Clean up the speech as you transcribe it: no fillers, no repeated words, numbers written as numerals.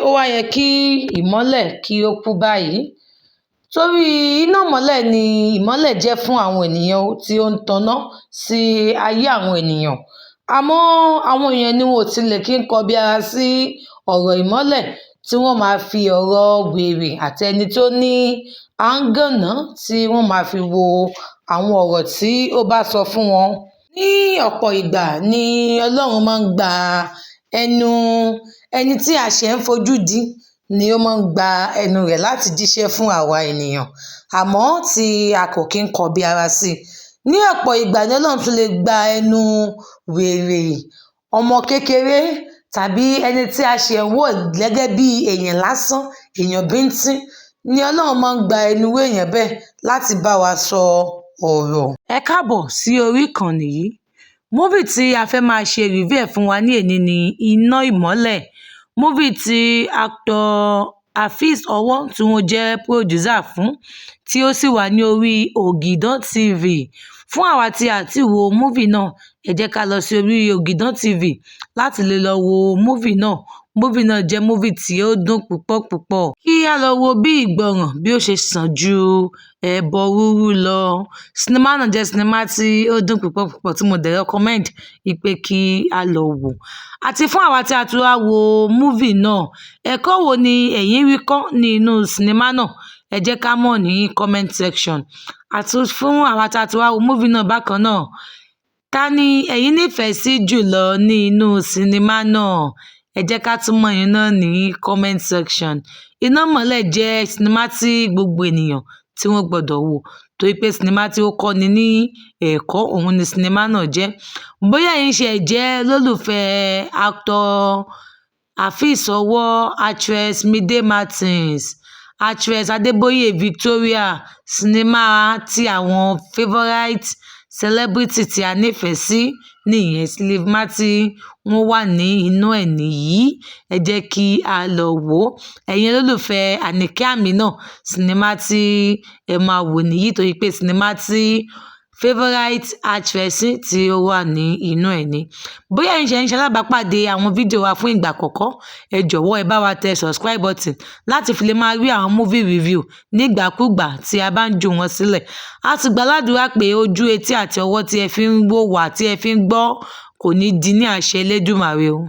ó wá yẹ kí ìmọ́lẹ̀ kí ó kú báyìí? Torí iná ìmọ́lẹ̀ ni ìmọ́lẹ̀ jẹ́ fún àwọn ènìyàn tí ó ń taná sí ayé àwọn ènìyàn. Àmọ́ àwọn èèyàn ni wọn ò tilẹ̀ kí ń kọbi ara sí ọ̀rọ̀ ìmọ́lẹ̀ tí wọ́n máa fi ọ̀rọ̀ wèrè àti ẹni tó ní áńgànná tí wọ́n máa fi wo àwọn ọ̀rọ̀ tí ó bá sọ fún wọn. Ní ọ̀pọ̀ ìgbà ni Ọlọ́run máa ń gba ẹnu ẹni tí àṣẹ ń fojú di ni ó máa ń gba ẹnu rẹ̀ láti jíṣẹ́ fún àwa ènìyàn, àmọ́ tí a kò kí ń kọbi ara sí. Ní ọ̀pọ̀ ìgbà ni Ọlọ́run tún lè gba ẹnu wèrè, ọmọ kékeré tàbí ẹni tí a ṣẹ̀ ń wò gẹ́gẹ́ bí èèyàn lásán, èèyàn bíntín ni Ọlọ́run máa ń gba ẹnu irú èèyàn bẹ́ẹ̀ láti bá wa sọ ọ̀rọ̀. Ẹ káàbọ̀ sí orí ìkànnì yìí. Múfì tí a fẹ́ máa ṣe review ẹ̀ fún wa ní èní ni Iná Ìmọ́lẹ̀. Múfì tí actor Afeez Ọwọ́ tí wọ́n jẹ́ producer fún, tí ó sì wà ní orí Ògìdán TV. Fún àwa tí a ti wo múfì náà, ẹ jẹ́ ká lọ sí orí Ògìdán TV láti lè lọ wo múfì náà. Múfì náà jẹ́ múfì tí ó dùn púpọ̀ púpọ̀. Kí a lọ wo bí ìgbọràn bí ó ṣe sàn ju ẹbọ rúrú lọ. Sinimá náà jẹ́ sinimá tí ó dùn púpọ̀ púpọ̀ tí mo dẹ̀ recommend pé kí a lọ wò. Àti fún àwa tí a tún wá wo múfì náà, ẹ̀kọ́ wo ni ẹ̀yin rí kọ́ ní inú sinimá náà? Ẹ jẹ́ ká mọ̀ ní comment section. Àti fún àwa tí a tún wá wo múfì náà bákan náà, ta ni ẹ̀yin nífẹ̀ẹ́ sí jùlọ ní inú sinimá náà? Ẹ jẹ́ ká tún mọ̀ yín náà ní comment section. Iná Ìmọ́lẹ̀ jẹ́ sinimá tí gbogbo ènìyàn tí wọ́n gbọ́dọ̀ wò, torí pé sinimá tí ó kọ́ni ní ẹ̀kọ́, òun ni sinimá náà jẹ́. Bóyá ẹ̀yin ṣe jẹ́ lólùfẹ́ actor Afeez Ọwọ́, actress Mide Martins, actress Adébóyè Victoria, sinimá tí àwọn favourite celebrity tí a nífẹ̀ẹ́ sí nìyẹn, sinimá tí wọ́n wà ní inú ẹ̀ nìyí. Ẹ jẹ́ kí a lọ wò. Ẹ̀yin olólùfẹ́ Àníkẹ́ Àmínà, sinimá tí ẹ máa wò nìyí, torí pé sinimá tí favourite actress tí ó wà ní inú ẹ̀ ni. Bóyá ẹ̀yin ṣe alábàápàdé àwọn fídíò wa fún ìgbà àkọ́kọ́, ẹ jọ̀wọ́ ẹ bá wa tẹ subscribe button láti fi lè máa rí àwọn movie review nígbàkúgbà tí a bá ń jù wọ́n sílẹ̀. A sì gbà ládùúrà pé ojú, etí àti ọwọ́ tí ẹ fi ń wò wá, tí ẹ fi ń gbọ́, kò ní di ní àṣẹ Elédùmarè o.